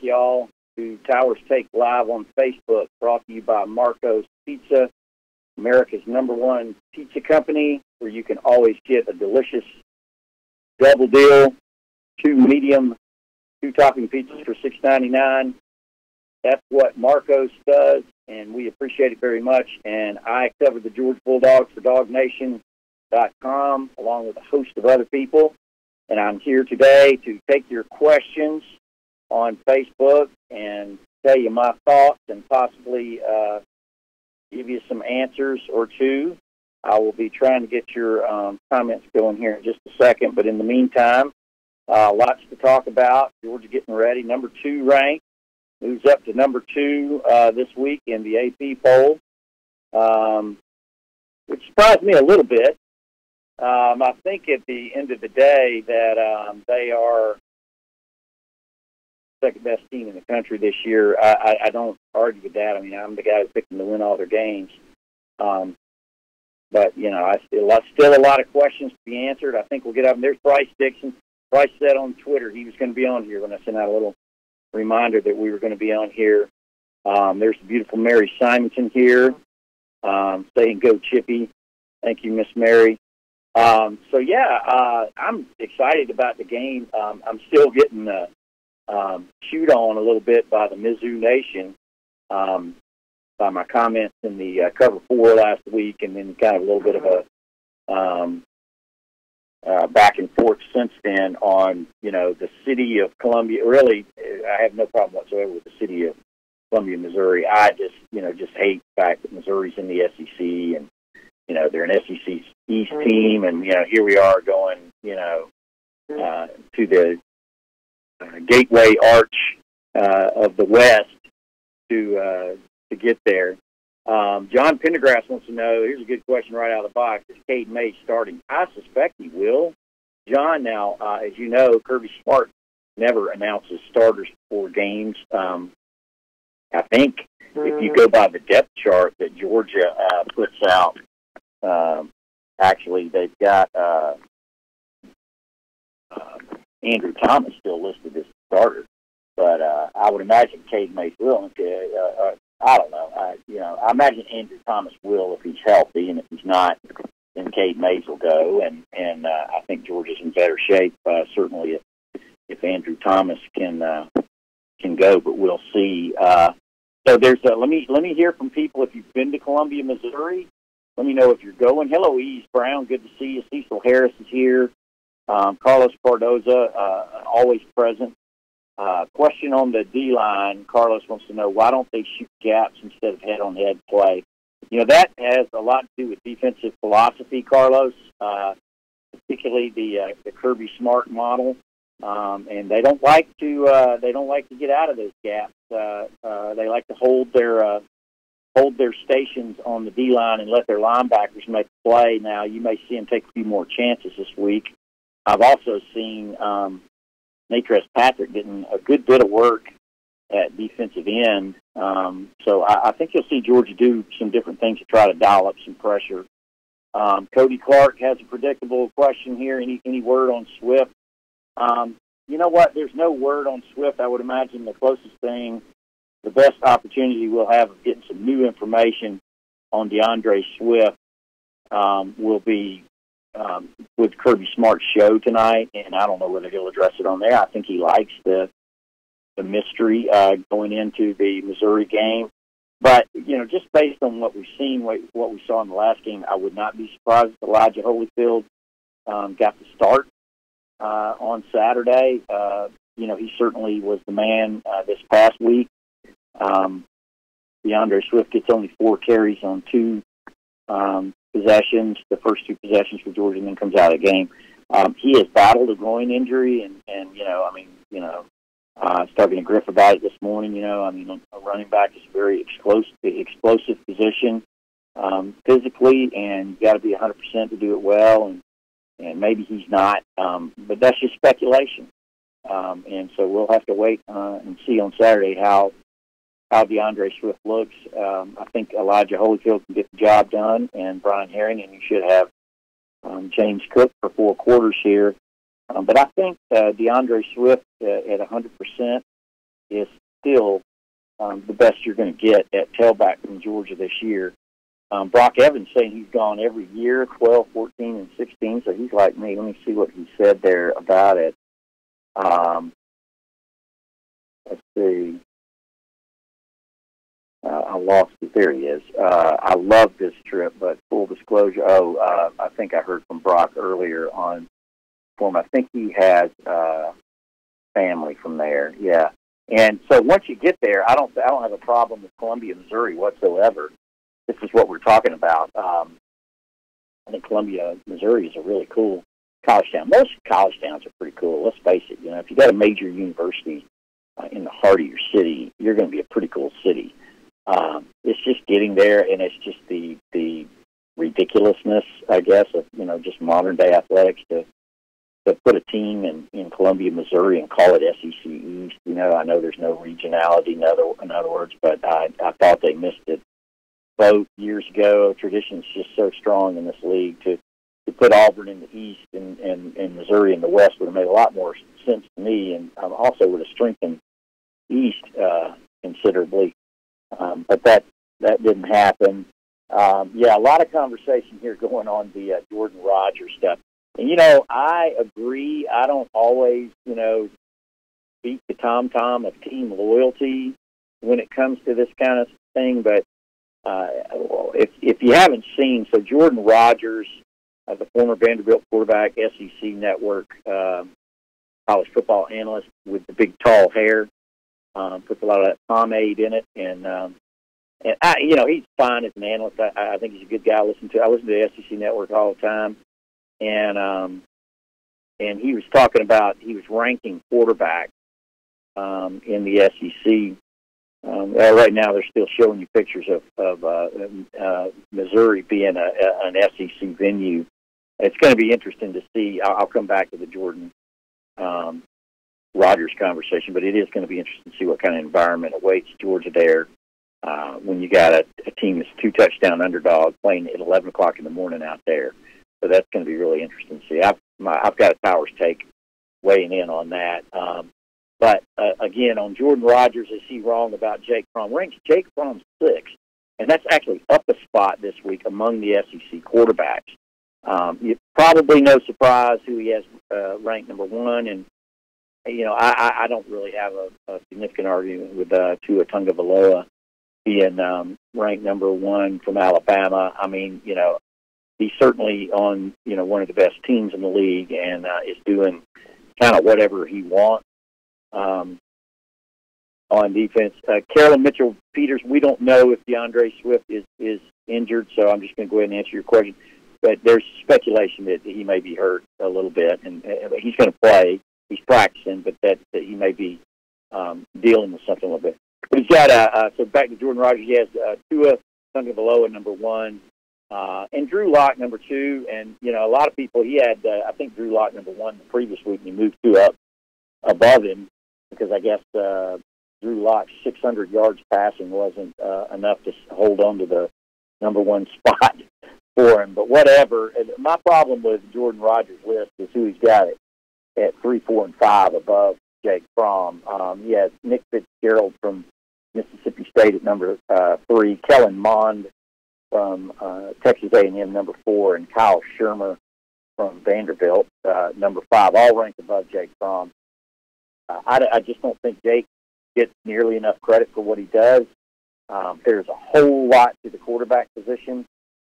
y'all, to Towers Take Live on Facebook, brought to you by Marco's Pizza, America's #1 pizza company, where you can always get a delicious double deal, 2 medium, 2 topping pizzas for $6.99. That's what Marco's does, and we appreciate it very much. And I cover the Georgia Bulldogs for DogNation.com, along with a host of other people. And I'm here today to take your questions on Facebook and tell you my thoughts and possibly give you some answers or two. I will be trying to get your comments going here in just a second. But in the meantime, lots to talk about. Georgia getting ready. Number 2 ranked. Moves up to number 2 this week in the AP poll, which surprised me a little bit. I think at the end of the day that they are second best team in the country this year. I don't argue with that. I mean, I'm the guy who picked them to win all their games. But, you know, I still a lot of questions to be answered. I think we'll get up. There's Bryce Dixon. Bryce said on Twitter he was going to be on here when I sent out a little reminder that we were going to be on here. There's the beautiful Mary Simonson here saying go Chippy. Thank you, Miss Mary. So, yeah, I'm excited about the game. I'm still getting chewed on a little bit by the Mizzou Nation by my comments in the Cover 4 last week, and then kind of a little bit of a back and forth since then on, you know, the city of Columbia. Really, I have no problem whatsoever with the city of Columbia, Missouri. I just hate the fact that Missouri's in the SEC, and, you know, they're an SEC East team, and, you know, here we are going, you know, to the gateway arch of the West to get there. John Pendergrass wants to know, here's a good question right out of the box, is Cade Mays starting? I suspect he will. John, now, as you know, Kirby Smart never announces starters before games. I think if you go by the depth chart that Georgia puts out, actually they've got Andrew Thomas still listed as starter. But I would imagine Cade Mays will. I don't know. I imagine Andrew Thomas will if he's healthy, and if he's not, then Cade Mays will go. And I think Georgia's in better shape, certainly if Andrew Thomas can go. But we'll see. So there's let me hear from people if you've been to Columbia, Missouri. Let me know if you're going. Hello, Ease Brown. Good to see you. Cecil Harris is here. Carlos Cardoza, always present. Question on the D-line. Carlos wants to know, why don't they shoot gaps instead of head-on-head play? You know, that has a lot to do with defensive philosophy, Carlos, particularly the Kirby Smart model. And they don't like to get out of those gaps. They like to hold their stations on the D-line and let their linebackers make the play. Now, you may see them take a few more chances this week. I've also seen Natrez Patrick getting a good bit of work at defensive end. So I think you'll see Georgia do some different things to try to dial up some pressure. Cody Clark has a predictable question here. Any word on Swift? You know what? There's no word on Swift. I would imagine the closest thing, the best opportunity we'll have of getting some new information on DeAndre Swift will be with Kirby Smart's show tonight, and I don't know whether he'll address it on there. I think he likes the mystery going into the Missouri game. But, you know, just based on what we've seen, what we saw in the last game, I would not be surprised if Elijah Holyfield got the start on Saturday. You know, he certainly was the man this past week. DeAndre Swift gets only 4 carries on 2 possessions, the first 2 possessions for Georgia, and then comes out of the game. He has battled a groin injury, and I was talking to Griff about it this morning. A running back is a very explosive position physically, and you got to be 100% to do it well, and maybe he's not, but that's just speculation. And so we'll have to wait and see on Saturday how DeAndre Swift looks. I think Elijah Holyfield can get the job done, and Brian Herring, and you should have James Cook for 4 quarters here. But I think DeAndre Swift at 100% is still the best you're going to get at tailback from Georgia this year. Brock Evans saying he's gone every year, 12, 14, and 16, so he's like me. Let me see what he said there about it. Let's see. I lost it. There he is. I love this trip, but full disclosure, I think I heard from Brock earlier on form. I think he has family from there. Yeah. And so once you get there, I don't have a problem with Columbia, Missouri whatsoever. This is what we're talking about. I think Columbia, Missouri is a really cool college town. Most college towns are pretty cool. Let's face it. You know, if you got a major university in the heart of your city, you're going to be a pretty cool city. It's just getting there, and it's just the ridiculousness, I guess, of, you know, just modern day athletics to put a team in Columbia, Missouri, and call it SEC East. You know, I know there's no regionality, in other words, but I thought they missed it both years ago. Tradition's just so strong in this league. To put Auburn in the East and Missouri in the West would have made a lot more sense to me, and also would have strengthened East considerably. But that didn't happen. Yeah, a lot of conversation here going on the Jordan Rodgers stuff. And, you know, I agree. I don't always, you know, beat the tom-tom of team loyalty when it comes to this kind of thing. But if you haven't seen, so Jordan Rodgers, the former Vanderbilt quarterback, SEC Network college football analyst with the big tall hair, puts a lot of that pomade in it. And I, you know, he's fine as an analyst. I think he's a good guy to listen to. I listen to the SEC Network all the time. And he was talking about, he was ranking quarterbacks in the SEC. Right now, they're still showing you pictures of Missouri being an SEC venue. It's going to be interesting to see. I'll come back to the Jordan Rodgers conversation, but it is going to be interesting to see what kind of environment awaits Georgia there when you got a team that's 2-touchdown underdog playing at 11 o'clock in the morning out there. So that's going to be really interesting to see. I've got a Towers take weighing in on that. But again, on Jordan Rodgers, is he wrong about Jake Fromm? Ranks Jake Fromm 6th, and that's actually up a spot this week among the SEC quarterbacks. Probably no surprise who he has ranked number 1, and you know I don't really have a significant argument with Tua Tagovailoa being ranked number 1 from Alabama. I mean, you know, he's certainly on, you know, one of the best teams in the league and is doing kind of whatever he wants on defense. Carolyn Mitchell-Peters, we don't know if DeAndre Swift is injured, so I'm just going to go ahead and answer your question. But there's speculation that he may be hurt a little bit, and he's going to play. He's practicing, but that he may be dealing with something a little bit. But he's got so back to Jordan Rodgers. He has Tua Tagovailoa number 1. And Drew Lock number 2, and you know a lot of people. He had I think Drew Lock number 1 the previous week, and he moved 2 up above him because I guess Drew Lock's 600 yards passing wasn't enough to hold on to the number 1 spot for him. But whatever. My problem with Jordan Rodgers' list is who he's got at 3, 4, and 5 above Jake Fromm. He has Nick Fitzgerald from Mississippi State at number 3, Kellen Mond from Texas A&M, number 4, and Kyle Shermer from Vanderbilt, number 5, all ranked above Jake Fromm. I just don't think Jake gets nearly enough credit for what he does. There's a whole lot to the quarterback position,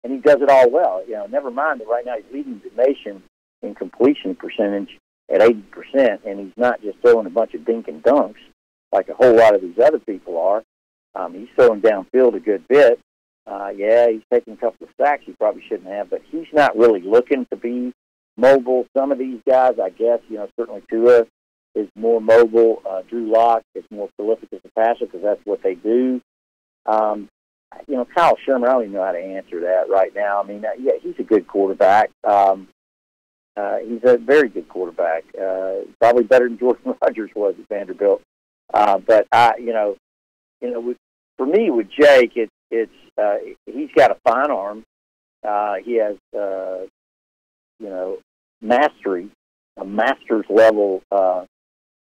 and he does it all well. You know, never mind that right now he's leading the nation in completion percentage at 80%, and he's not just throwing a bunch of dink and dunks like a whole lot of these other people are. He's throwing downfield a good bit. Yeah, he's taking a couple of sacks he probably shouldn't have, but he's not really looking to be mobile. Some of these guys, I guess, you know, certainly Tua is more mobile. Drew Lock is more prolific as a passer because that's what they do. You know, Kyle Shermer, I don't even know how to answer that right now. I mean, yeah, he's a good quarterback. He's a very good quarterback, probably better than Jordan Rodgers was at Vanderbilt. But for me with Jake, it's he's got a fine arm. He has mastery, a master's level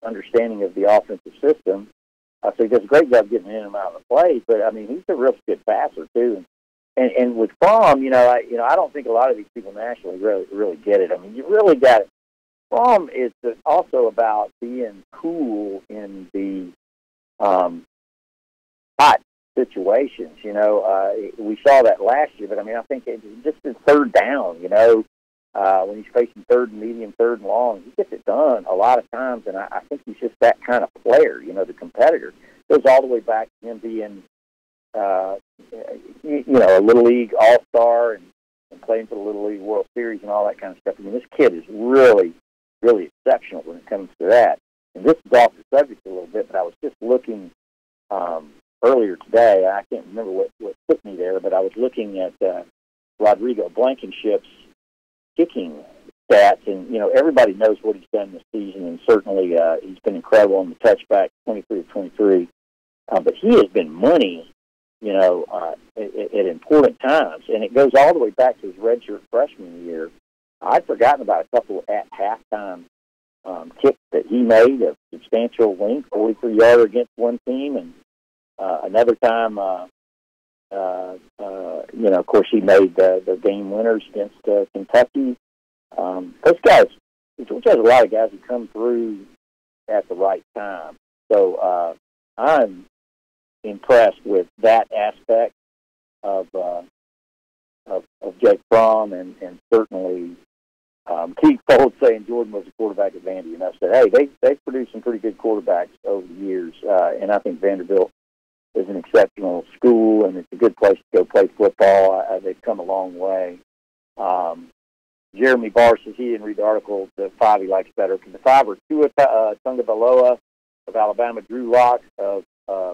understanding of the offensive system. So he does a great job getting in and out of the plays. But I mean, he's a real good passer too. And with Fromm, I don't think a lot of these people nationally really get it. I mean, you really got it. Fromm is also about being cool in the hot situations. We saw that last year, but I mean, I think just in third down, when he's facing third and medium, third and long, he gets it done a lot of times, and I think he's just that kind of player, the competitor. Goes all the way back to him being, a Little League All-Star and playing for the Little League World Series and all that kind of stuff. I mean, this kid is really, really exceptional when it comes to that. And this is off the subject a little bit, but I was just looking earlier today. I can't remember what took me there, but I was looking at Rodrigo Blankenship's kicking stats, and everybody knows what he's done this season, and certainly he's been incredible on the touchback, 23 of 23. But he has been money, at important times, and it goes all the way back to his redshirt freshman year. I'd forgotten about a couple at halftime kicks that he made of substantial length, 43-yarder against one team, and another time, of course, he made the game winners against Kentucky. Those guys, Georgia has a lot of guys who come through at the right time. So I'm impressed with that aspect of Jake Fromm, and certainly Keith Fold saying Jordan was a quarterback at Vandy, and I said, hey, they've produced some pretty good quarterbacks over the years, and I think Vanderbilt is an exceptional school, and it's a good place to go play football. They've come a long way. Jeremy Barr says he didn't read the article, the 5 he likes better. Because the 5 are Tua Tagovailoa of Alabama, Drew Lock of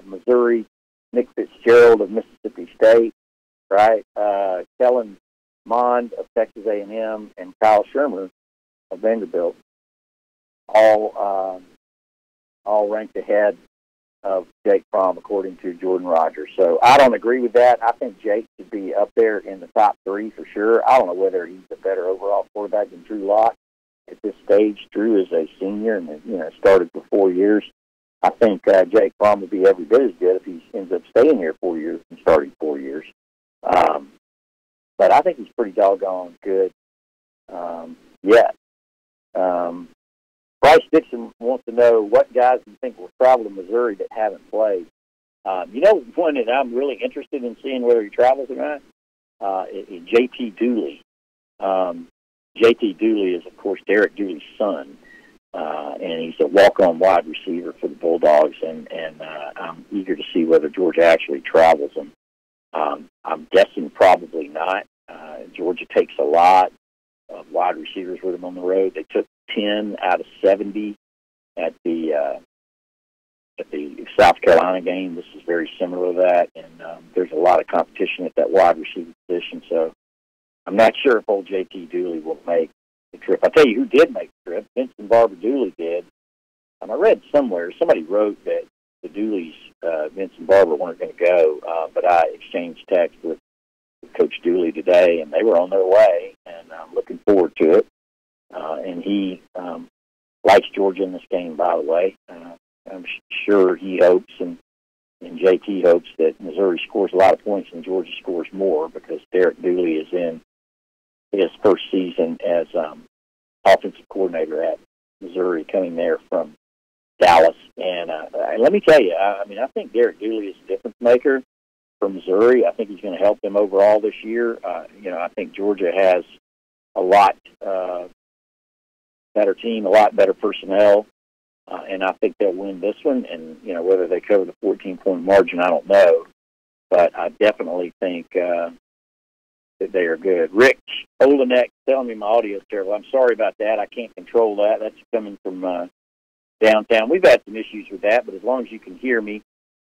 Missouri, Nick Fitzgerald of Mississippi State, right? Kellen Mond of Texas A&M, and Kyle Shermer of Vanderbilt, all ranked ahead of Jake Fromm, according to Jordan Rodgers. So I don't agree with that. I think Jake should be up there in the top 3 for sure. I don't know whether he's a better overall quarterback than Drew Lock at this stage. Drew is a senior and started for 4 years. I think Jake Fromm would be every bit as good if he ends up staying here 4 years and starting 4 years. But I think he's pretty doggone good yet. Bryce Dixon wants to know what guys you think will travel to Missouri that haven't played. One that I'm really interested in seeing whether he travels or not is J.T. Dooley. J.T. Dooley is, of course, Derek Dooley's son, and he's a walk-on wide receiver for the Bulldogs, and I'm eager to see whether Georgia actually travels him. I'm guessing probably not. Georgia takes a lot of wide receivers with them on the road. They took 10 out of 70 at the South Carolina game. This is very similar to that, and there's a lot of competition at that wide receiver position. So I'm not sure if old J.T. Dooley will make the trip. I'll tell you who did make the trip. Vincent Barber Dooley did. I read somewhere, somebody wrote that the Dooleys, Vincent Barber, weren't going to go, but I exchanged text with Coach Dooley today, and they were on their way, and I'm looking forward to it. And he likes Georgia in this game, by the way. I'm sure he hopes, and JT hopes, that Missouri scores a lot of points and Georgia scores more, because Derek Dooley is in his first season as offensive coordinator at Missouri, coming there from Dallas. And let me tell you, I think Derek Dooley is a difference maker for Missouri. I think he's going to help them overall this year. I think Georgia has a lot better team, a lot better personnel, and I think they'll win this one. And, whether they cover the 14-point margin, I don't know. But I definitely think that they are good. Rick Olenek telling me my audio is terrible. I'm sorry about that. I can't control that. That's coming from downtown. We've had some issues with that, but as long as you can hear me,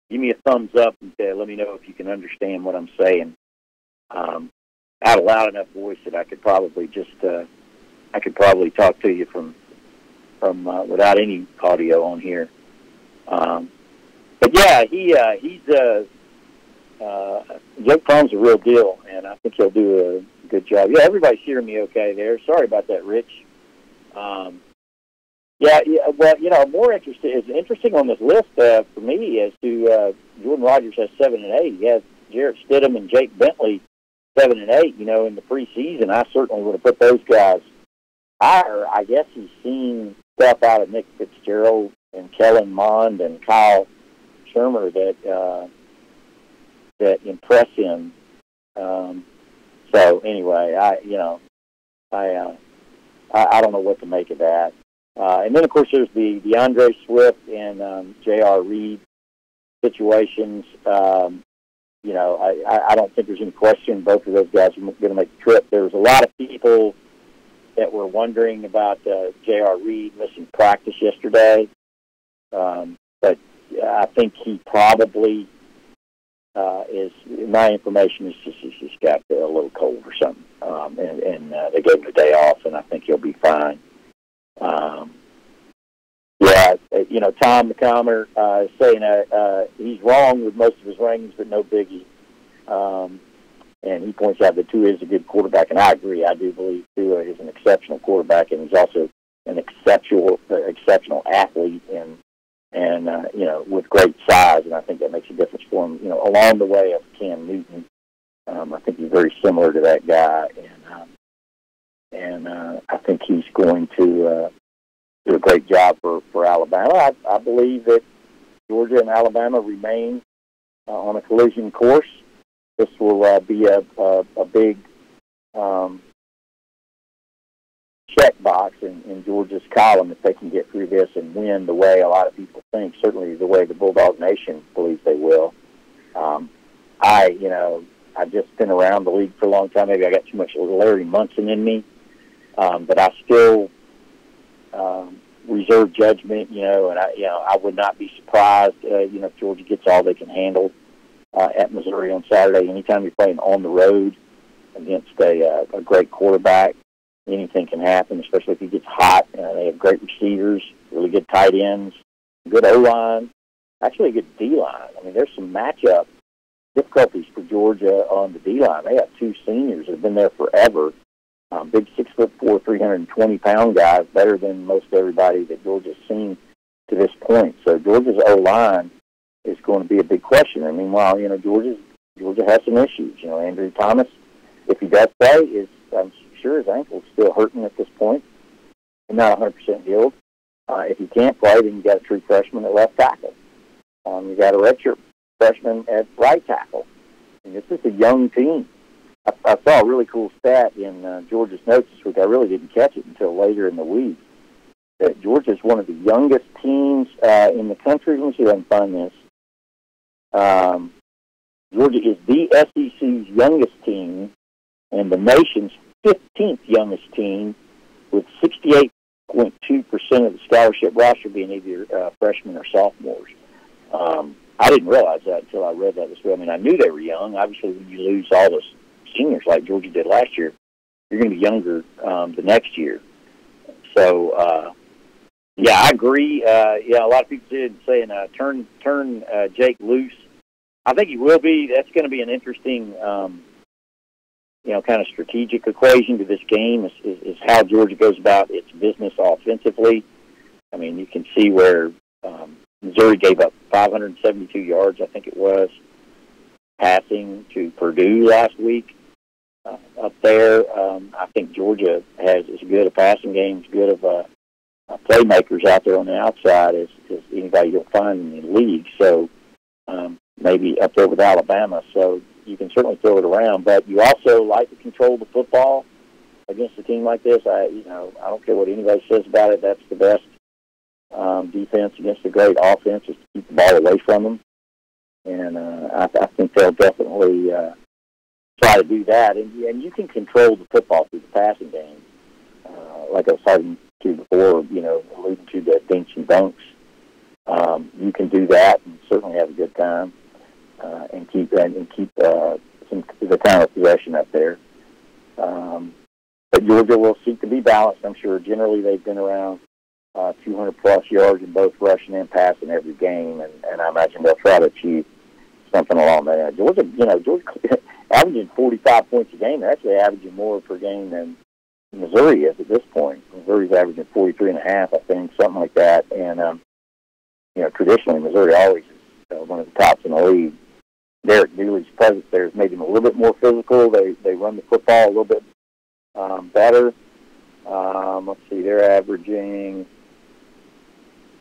give me a thumbs up and let me know if you can understand what I'm saying. I have a loud enough voice that I could probably talk to you from without any audio on here. But yeah, he's Jake Fromm's a real deal, and I think he'll do a good job. Yeah, everybody's hearing me okay there. Sorry about that, Rich. Yeah. Well, more interesting on this list for me is to Jordan Rodgers has 7 and 8. He has Jarrett Stidham and Jake Bentley 7 and 8. In the preseason, I certainly would have put those guys higher. I guess he's seen stuff out of Nick Fitzgerald and Kellen Mond and Kyle Shermer that impress him. So anyway, I don't know what to make of that. And then, of course, there's the DeAndre Swift and J.R. Reed situations. I don't think there's any question both of those guys are going to make the trip. There was a lot of people that were wondering about J.R. Reed missing practice yesterday. But I think he probably my information is he's just got a little cold or something. And they gave him a day off, and I think he'll be fine. Tom McComber is saying he's wrong with most of his rankings, but no biggie. And he points out that Tua is a good quarterback, and I agree. I do believe Tua is an exceptional quarterback, and he's also an exceptional athlete, and with great size, and I think that makes a difference for him. Along the way of Cam Newton, I think he's very similar to that guy, and I think he's going to do a great job for Alabama. I believe that Georgia and Alabama remain on a collision course. This will be a big check box in Georgia's column if they can get through this and win the way a lot of people think, certainly the way the Bulldog Nation believes they will. I've just been around the league for a long time. Maybe I got too much Larry Munson in me, but I still reserve judgment, and I would not be surprised, if Georgia gets all they can handle at Missouri on Saturday. Anytime you're playing on the road against a great quarterback, anything can happen, especially if he gets hot. They have great receivers, really good tight ends, good O-line, actually a good D-line. I mean, there's some matchup difficulties for Georgia on the D-line. They have two seniors that have been there forever. Big 6'4", 320-pound guys, better than most everybody that Georgia's seen to this point. So Georgia's O-line is going to be a big question. And meanwhile, Georgia has some issues. Andrew Thomas, if he does play, I'm sure his ankle's still hurting at this point and not 100% healed. If he can't play, then you got a true freshman at left tackle. You got a redshirt freshman at right tackle. And this is a young team. I saw a really cool stat in Georgia's notes this week. I really didn't catch it until later in the week. That Georgia is one of the youngest teams in the country. Let me see if I can find this. Georgia is the SEC's youngest team and the nation's 15th youngest team, with 68.2% of the scholarship roster being either freshmen or sophomores. I didn't realize that until I read that this week. I mean, I knew they were young. Obviously, when you lose all those seniors like Georgia did last year, you're going to be younger the next year. So, I agree. A lot of people did saying turn Jake loose. I think he will be. That's going to be an interesting, kind of strategic equation to this game is how Georgia goes about its business offensively. I mean, you can see where Missouri gave up 572 yards, I think it was, passing to Purdue last week. Up there, I think Georgia has as good a passing game, as good of playmakers out there on the outside as anybody you'll find in the league. So maybe up there with Alabama. So you can certainly throw it around, but you also like to control the football against a team like this. I don't care what anybody says about it. That's the best defense against a great offense, is to keep the ball away from them. And I think they'll definitely try to do that. And you can control the football through the passing game. Like I was talking to before, alluding to the dinks and dunks. You can do that and certainly have a good time and keep the time of possession up there. But Georgia will seek to be balanced, I'm sure. Generally, they've been around 200-plus yards in both rushing and passing every game, and I imagine they'll try to achieve something along that. Georgia averaging 45 points a game. They're actually averaging more per game than Missouri is at this point. Missouri's averaging 43.5, I think, something like that. And, traditionally Missouri always is one of the tops in the league. Derek Dooley's presence there has made them a little bit more physical. They run the football a little bit better. Let's see, they're averaging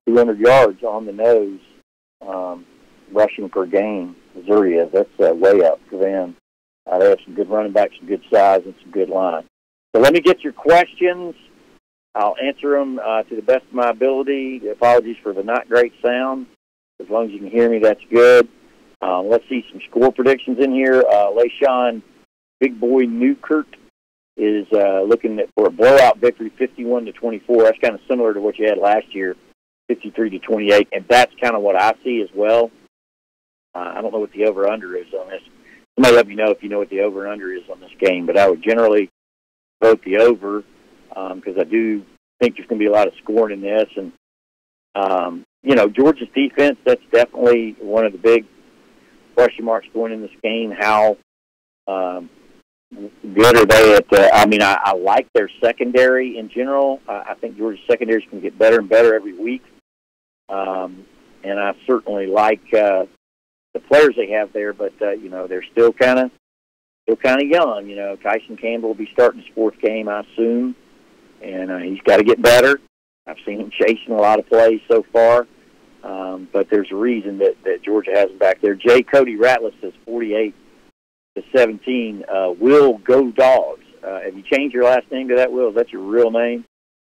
200 yards on the nose rushing per game. Missouri is. That's way up for them. They have some good running backs, some good size, and some good line. So let me get your questions. I'll answer them to the best of my ability. Apologies for the not great sound. As long as you can hear me, that's good. Let's see some score predictions in here. LaShawn Big Boy Newkirk is looking for a blowout victory, 51-24. That's kind of similar to what you had last year, 53-28, and that's kind of what I see as well. I don't know what the over-under is on this. Somebody let me know if you know what the over-under is on this game, but I would generally vote the over because I do think there's going to be a lot of scoring in this. And, Georgia's defense, that's definitely one of the big question marks going in this game. How good are they at I like their secondary in general. I think Georgia's secondary is going to get better and better every week. And I certainly like the players they have there, but they're still kind of young. Tyson Campbell will be starting his fourth game, I assume, and he's got to get better. I've seen him chasing a lot of plays so far, but there's a reason that Georgia has him back there. Cody Ratliff says 48-17. Will go Dogs. Have you changed your last name to that, Will? Is that your real name?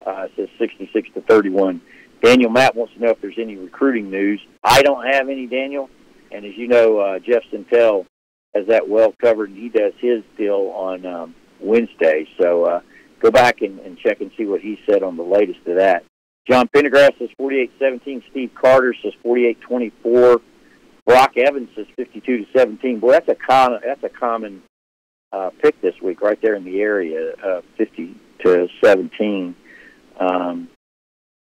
It says 66-31. Daniel Matt wants to know if there's any recruiting news. I don't have any, Daniel. And as you know, Jeff Sintel has that well covered, and he does his deal on Wednesday. So go back and check and see what he said on the latest of that. John Pendergrass says 48-17. Steve Carter says 48-24. Brock Evans says 52-17. Boy, that's a common pick this week right there in the area, 50-17.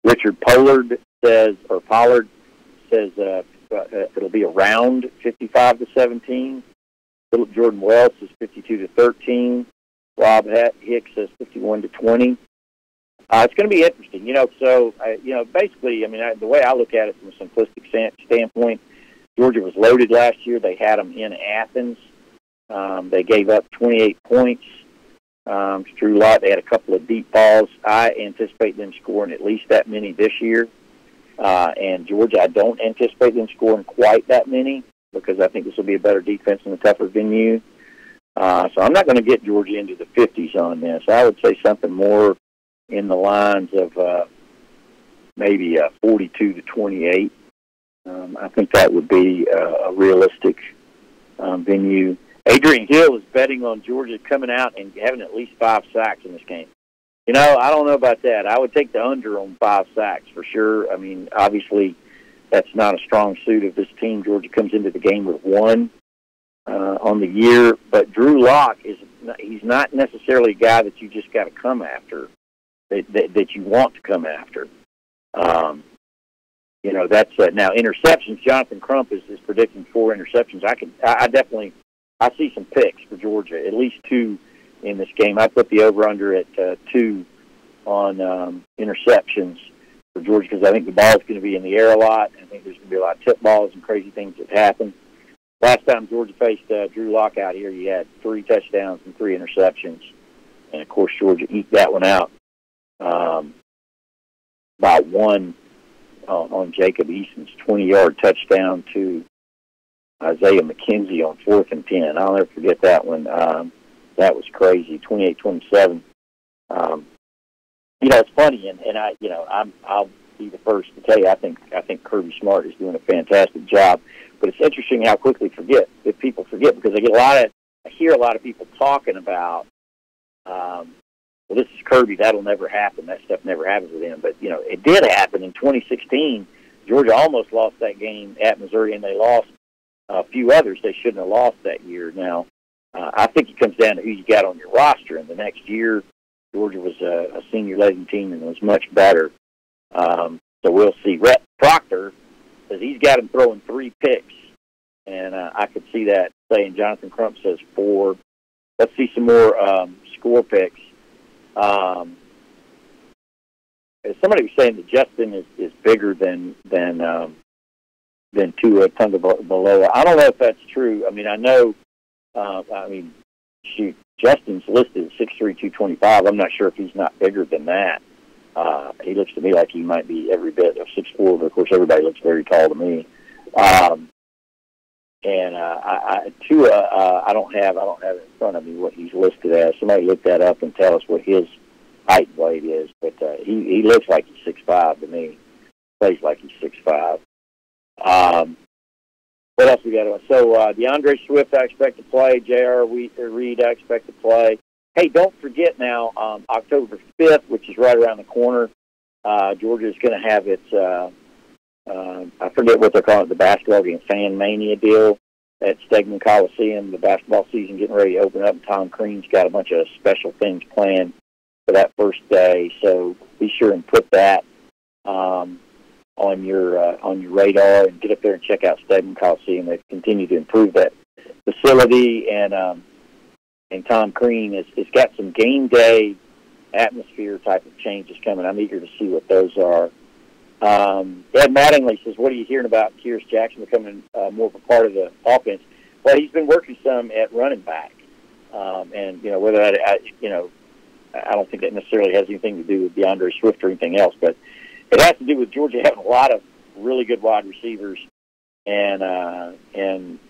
Richard Pollard says it'll be around 55-17. Philip Jordan Wells says 52-13. Rob Hicks says 51-20. It's going to be interesting, So, basically, the way I look at it from a simplistic standpoint, Georgia was loaded last year. They had them in Athens. They gave up 28 points to Drew Lock. They had a couple of deep balls. I anticipate them scoring at least that many this year. And Georgia, I don't anticipate them scoring quite that many because I think this will be a better defense and a tougher venue. So I'm not going to get Georgia into the 50s on this. I would say something more in the lines of maybe 42-28. I think that would be a realistic venue. Adrian Hill is betting on Georgia coming out and having at least 5 sacks in this game. I don't know about that. I would take the under on 5 sacks for sure. Obviously, that's not a strong suit of this team. Georgia comes into the game with 1 on the year, but Drew Lock he's not necessarily a guy that you just got to come after, that you want to come after. That's now interceptions. Jonathan Crump is predicting 4 interceptions. I see some picks for Georgia, at least 2 in this game. I put the over-under at 2 on interceptions for Georgia because I think the ball is going to be in the air a lot. I think there's going to be a lot of tip balls and crazy things that happen. Last time Georgia faced Drew Lock out here, you had 3 touchdowns and 3 interceptions. And, of course, Georgia eked that one out by 1 on Jacob Eason's 20-yard touchdown to Isaiah McKenzie on 4th and 10. I'll never forget that one. That was crazy, 28-27. It's funny, and I'll be the first to tell you, I think Kirby Smart is doing a fantastic job. But it's interesting how quickly people forget because I hear a lot of people talking about, well, this is Kirby, that'll never happen. That stuff never happens with him. But it did happen in 2016. Georgia almost lost that game at Missouri, and they lost a few others they shouldn't have lost that year. Now, I think it comes down to who you got on your roster. And the next year, Georgia was a senior-laden team and was much better. So we'll see. Rhett Proctor says he's got him throwing 3 picks. And I could see that saying Jonathan Crump says 4. Let's see some more score picks. Somebody was saying that Justin is bigger than Tua Tagovailoa. I don't know if that's true. I mean, I know. Shoot, Justin's listed at 6'3", 225. I'm not sure if he's not bigger than that. He looks to me like he might be every bit of 6'4", but of course everybody looks very tall to me. Tua, I don't have it in front of me what he's listed as. Somebody look that up and tell us what his height and weight is. But he looks like he's 6'5" to me. Plays like he's 6'5". What else we got? So DeAndre Swift, I expect to play. J.R. Reed, I expect to play. Hey, don't forget now, October 5th, which is right around the corner, Georgia is going to have its, I forget what they're calling it, the basketball game, Fan Mania deal at Stegman Coliseum. The basketball season getting ready to open up, and Tom Crean's got a bunch of special things planned for that first day. So be sure and put that on your radar and get up there and check out Stegman Coliseum. They've continued to improve that facility, and Tom Crean has got some game day atmosphere type of changes coming. I'm eager to see what those are. Ed Mattingly says, what are you hearing about Kyrus Jackson becoming more of a part of the offense? Well, he's been working some at running back. And, whether that, I don't think that necessarily has anything to do with DeAndre Swift or anything else, but it has to do with Georgia having a lot of really good wide receivers and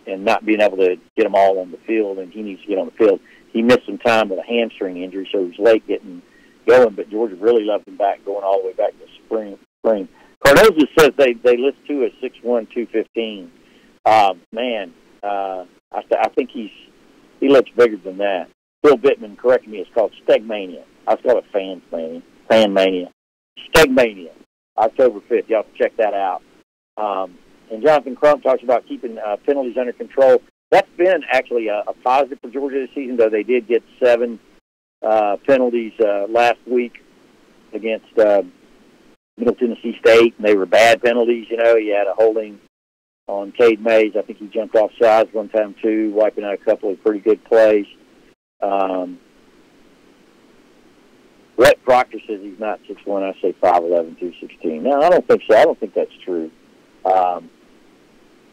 not being able to get them all on the field, and he needs to get on the field. He missed some time with a hamstring injury, so he was late getting going, but Georgia really loved him back, going all the way back to spring. Cardozo says they list Tua at 6'1", 215. I think he looks bigger than that. Bill Bittman corrected me. It's called Stegmania. I was called it Fan Mania. Stegmania, October 5th. Y'all can check that out. And Jonathan Crump talks about keeping penalties under control. That's been actually a positive for Georgia this season, though they did get 7 penalties last week against Middle Tennessee State, and they were bad penalties. He had a holding on Cade Mays. I think he jumped off sides one time, too, wiping out a couple of pretty good plays. Brett Proctor says he's not 6'1". I say 5'11", 216. No, I don't think so. I don't think that's true.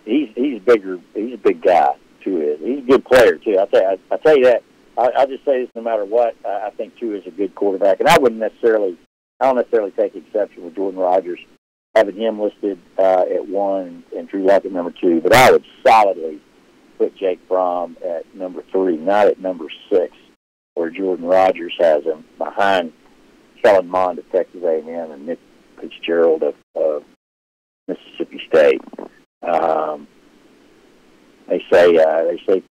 He's bigger. He's a big guy, Tua is. He's a good player, too. I'll tell you that. I'll just say this no matter what. I think Tua is a good quarterback, and I don't necessarily take exception with Jordan Rodgers having him listed at 1 and Drew Lock at number 2, but I would solidly put Jake Fromm at number 3, not at number 6, where Jordan Rodgers has him, behind Kellen Mond of Texas A&M and Nick Fitzgerald of Mississippi State. They say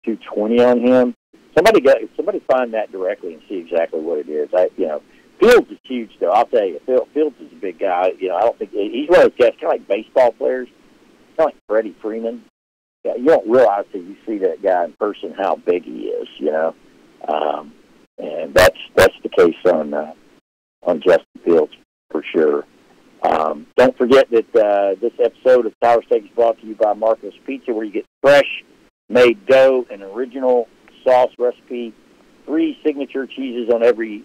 220 on him. Somebody find that directly and see exactly what it is. Fields is huge, though. I'll tell you, Fields is a big guy. I don't think he's one of those guys, kind of like baseball players, kind of like Freddie Freeman. Yeah, you don't realize till you see that guy in person how big he is. And that's the case on Justin Fields for sure. Don't forget that this episode of Tower Steak is brought to you by Marco's Pizza, where you get fresh made dough, an original sauce recipe, 3 signature cheeses on every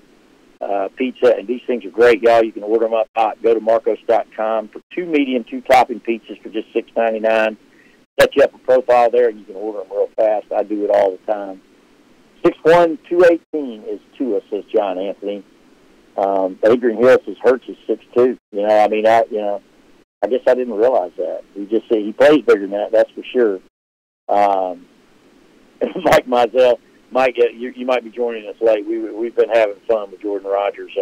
pizza, and these things are great, y'all. You can order them up hot. Go to marcos.com for 2 medium, 2 topping pizzas for just $6.99. Set you up a profile there, and you can order them real fast. I do it all the time. 6'1", 218 is Tua, says John Anthony. Adrian Hill says Hurts is 6'2". I guess I didn't realize that. He just said he plays bigger than that. That's for sure. Mike Mizell. Mike, you might be joining us late. We've been having fun with Jordan Rodgers'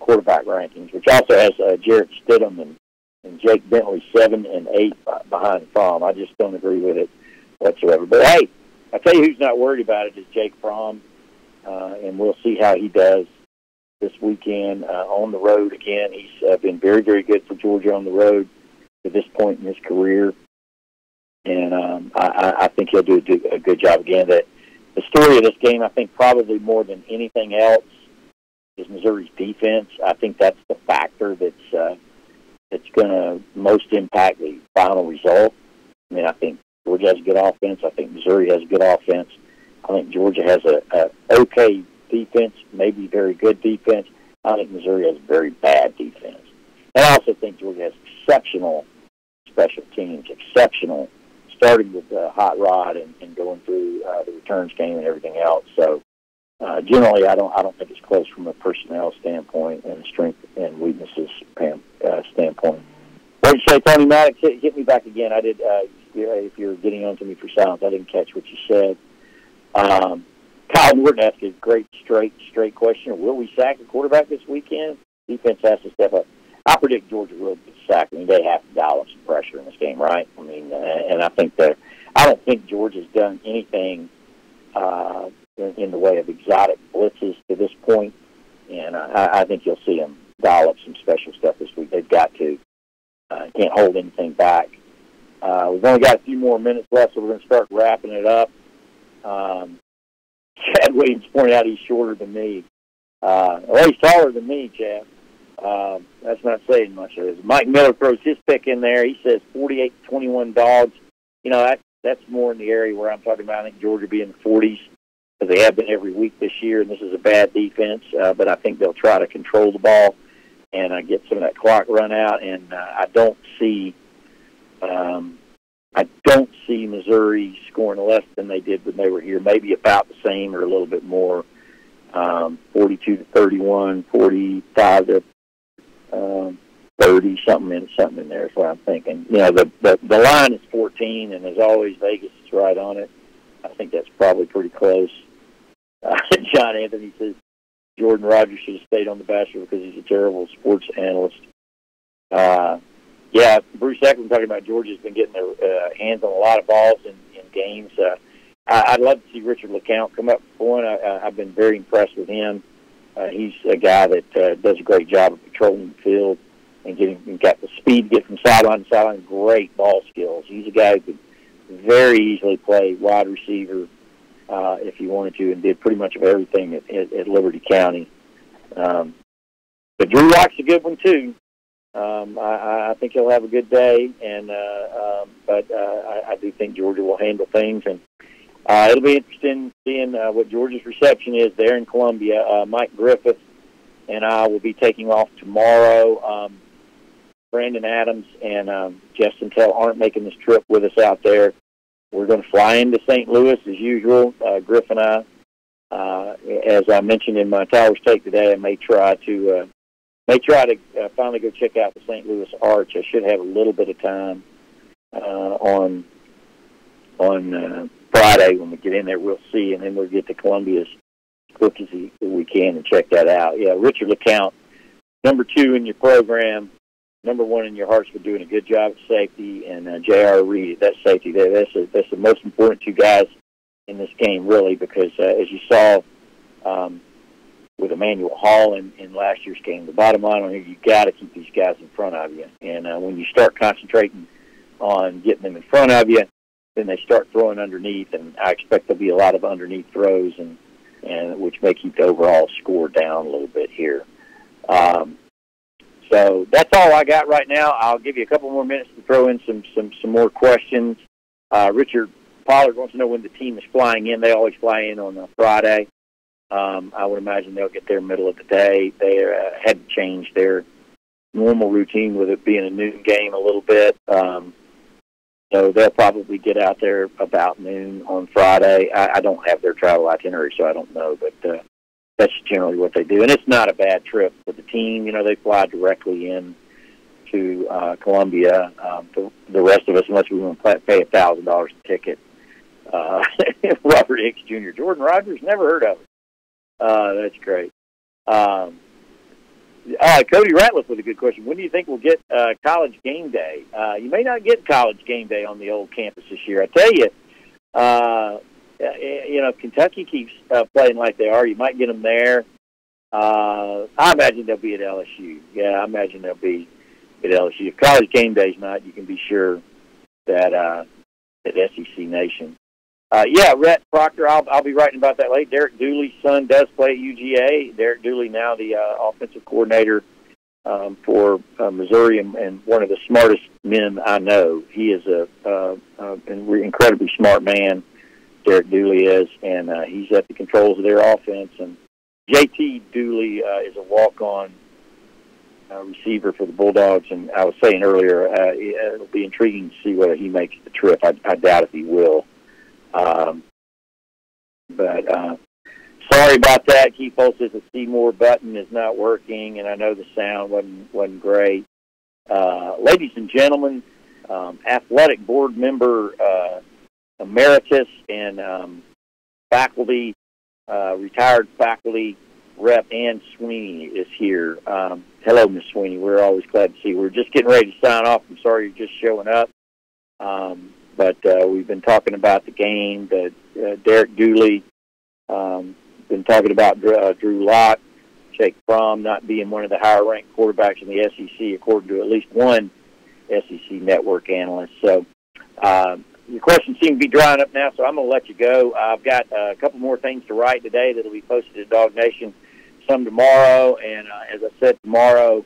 quarterback rankings, which also has Jarrett Stidham and Jake Bentley 7 and 8 behind Fromm. I just don't agree with it whatsoever. But, hey, I tell you who's not worried about it is Jake Fromm, and we'll see how he does this weekend on the road again. He's been very, very good for Georgia on the road to this point in his career, and I think he'll do a good job again. The story of this game, I think probably more than anything else, is Missouri's defense. I think that's the factor that's going to most impact the final result. I mean, I think Georgia has a good offense. I think Missouri has a good offense. I think Georgia has a okay defense, maybe very good defense. I think Missouri has very bad defense. And I also think Georgia has exceptional special teams, exceptional, starting with Hot Rod and going through the returns game and everything else. So generally, I don't think it's close from a personnel standpoint and strength and weaknesses standpoint. What did you say, Tony Maddox? Hit me back again. I did. If you're getting on to me for silence, I didn't catch what you said. Kyle Norton asked a great straight question. Will we sack a quarterback this weekend? Defense has to step up. I predict Georgia will get sacked. I mean, they have to dial up some pressure in this game, right? I mean, and I think that I don't think Georgia's done anything in the way of exotic blitzes to this point, and I think you'll see them dial up some special stuff this week. They've got to. Can't hold anything back. We've only got a few more minutes left, so we're going to start wrapping it up. Chad Williams pointed out he's shorter than me. Well, he's taller than me, Chad. That's not saying much. Mike Miller throws his pick in there. He says 48-21 Dogs. You know, that's more in the area where I'm talking about. I think Georgia will be in the 40s because they have been every week this year, and this is a bad defense. But I think they'll try to control the ball and get some of that clock run out. And I don't see Missouri scoring less than they did when they were here. Maybe about the same or a little bit more. 42-31, 45-30, something in there is what I'm thinking. You know, the line is 14, and as always, Vegas is right on it. I think that's probably pretty close. John Anthony says Jordan Rodgers should have stayed on The Bachelor because he's a terrible sports analyst. Yeah, Bruce Eklund talking about Georgia's been getting their hands on a lot of balls in games. I'd love to see Richard LeCount come up for one. I've been very impressed with him. He's a guy that does a great job of patrolling the field and got the speed to get from sideline to sideline. Great ball skills. He's a guy who could very easily play wide receiver if he wanted to, and did pretty much of everything at Liberty County. But Drew Lock's a good one too. I think he'll have a good day, but I do think Georgia will handle things, and it'll be interesting seeing what Georgia's reception is there in Columbia. Mike Griffith and I will be taking off tomorrow. Brandon Adams and Justin Tell aren't making this trip with us out there. We're going to fly into St. Louis as usual. Griff and I, as I mentioned in my Towers Take today, I may try to finally go check out the St. Louis Arch. I should have a little bit of time on Friday when we get in there. We'll see, and then we'll get to Columbia as quick as we can and check that out. Yeah, Richard LeCount, number 2 in your program, number 1 in your hearts for doing a good job at safety, and J.R. Reed, that safety there. That's the most important 2 guys in this game, really, because as you saw with Emmanuel Hall in last year's game, the bottom line on here, you got to keep these guys in front of you. And when you start concentrating on getting them in front of you, then they start throwing underneath, and I expect there'll be a lot of underneath throws, and which may keep the overall score down a little bit here. So that's all I got right now. I'll give you a couple more minutes to throw in some more questions. Richard Pollard wants to know when the team is flying in. They always fly in on a Friday. I would imagine they'll get there middle of the day. They had to change their normal routine with it being a noon game a little bit. So they'll probably get out there about noon on Friday. I don't have their travel itinerary, so I don't know, but that's generally what they do. And it's not a bad trip for the team. You know, they fly directly in to Columbia. The rest of us, unless we want to pay $1,000 a ticket, Robert Hicks Jr., Jordan Rodgers, never heard of it. That's great. Cody Ratliff with a good question. When do you think we'll get college game day? You may not get college game day on the old campus this year. I tell you, if Kentucky keeps playing like they are, you might get them there. I imagine they'll be at LSU. Yeah, I imagine they'll be at LSU. If college game day's not, you can be sure that at SEC Nation. Rhett Proctor, I'll be writing about that later. Derek Dooley's son does play at UGA. Derek Dooley now the offensive coordinator for Missouri, and one of the smartest men I know. He is an incredibly smart man, Derek Dooley is, and he's at the controls of their offense. And JT Dooley is a walk-on receiver for the Bulldogs, and I was saying earlier, it'll be intriguing to see whether he makes the trip. I doubt if he will. But sorry about that. Keith Pohl says the Seymour button is not working, and I know the sound wasn't great. Ladies and gentlemen, athletic board member emeritus and faculty, retired faculty rep Ann Sweeney is here. Hello, Miss Sweeney. We're always glad to see you. We're just getting ready to sign off. I'm sorry you're just showing up. But we've been talking about the game, Derek Dooley, been talking about Drew Lock, Jake Fromm not being one of the higher-ranked quarterbacks in the SEC, according to at least one SEC network analyst. So your questions seem to be drying up now, so I'm going to let you go. I've got a couple more things to write today that will be posted at Dog Nation, some tomorrow. And as I said, tomorrow,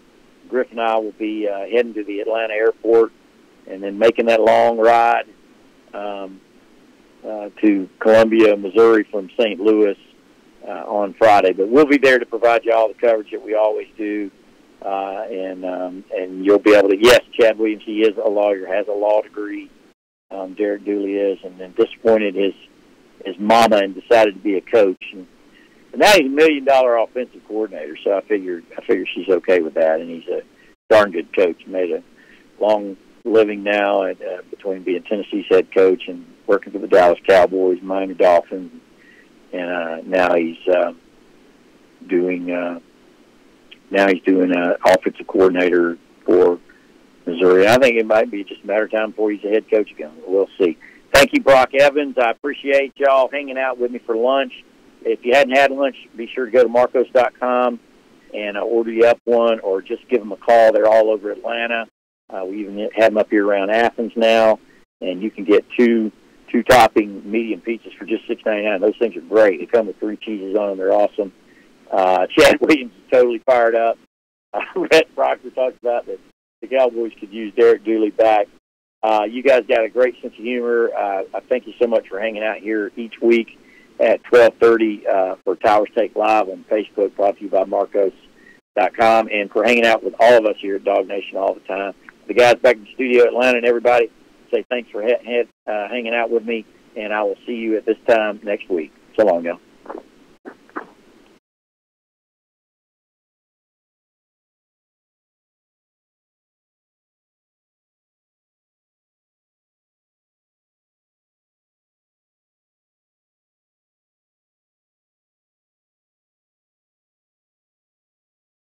Griff and I will be heading to the Atlanta airport and then making that long ride to Columbia, Missouri from St. Louis on Friday. But we'll be there to provide you all the coverage that we always do. And you'll be able to, yes, Chad Williams, he is a lawyer, has a law degree. Derek Dooley is, and then disappointed his mama and decided to be a coach. And now he's $1 million offensive coordinator, so I figure she's okay with that. And he's a darn good coach. Made a long living now between being Tennessee's head coach and working for the Dallas Cowboys, Miami Dolphins, and now he's doing offensive coordinator for Missouri. I think it might be just a matter of time before he's a head coach again. We'll see. Thank you, Brock Evans. I appreciate y'all hanging out with me for lunch. If you hadn't had lunch, be sure to go to Marcos.com and order you up one, or just give them a call. They're all over Atlanta. We even have them up here around Athens now, and you can get two topping medium pizzas for just $6.99. Those things are great. They come with 3 cheeses on them. They're awesome. Chad Williams is totally fired up. Rhett Proctor talks about that the Cowboys could use Derek Dooley back. You guys got a great sense of humor. I thank you so much for hanging out here each week at 12:30 for Towers Take Live on Facebook, brought to you by Marcos.com, and for hanging out with all of us here at Dog Nation all the time. The guys back in the studio, Atlanta, and everybody, say thanks for hanging out with me, and I will see you at this time next week. So long, y'all.